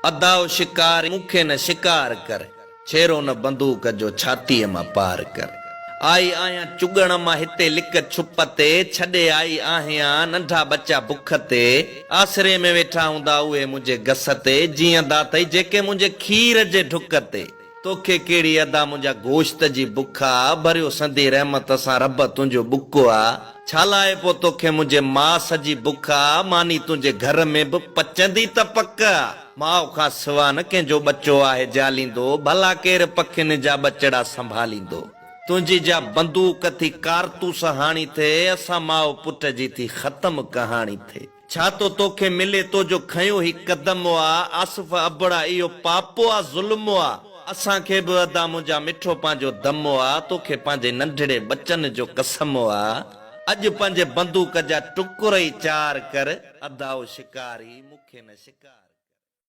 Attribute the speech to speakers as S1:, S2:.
S1: अदाओ शिकार मुखे न शिकार कर, छेरो न बंदूक जो छाती मां पार कर। आई आया चुगण मां हिते लिक छुपते, छड़े आई आहियां नंढा बच्चा बुख ते। आसरे में वेठा हूंदा उहे मुझे गसते, जीअंदा तई जेके मुझे खीर जे ढुक ते। तोखे केड़ी अदा मुझा गोश्त जी बुखा, भरियो संदी रहमत सां रब तुंजो बुको आ। छालाए पो तोखे मुझे मास जी बुखा, मानी तुंजे घर में भी पचंदी त पक्का। माओ खां सिवा न कंहिंजो बच्चो आहे जालींदो, भला केर पखियुनि जा बचड़ा संभालींदो। तुंजी जा बंदूक थी कारतूस हाणी थे, असां माओ पुट जी थी खत्म कहानी थे। छा तो तोखे मिले तो जो खयो ही कदम आ, आसिफ अबड़ा इहो पापो आ ज़ुल्म आ। असां खे बि अदा मुंहिंजा मिठो पंहिंजो दम आ, तोखे पंहिंजे नंढड़े बचन जो कसम आ। अॼु पंहिंजे बंदूक जा टुकुर ई चार कर, अदाओ शिकारी मूंखे न शिकार।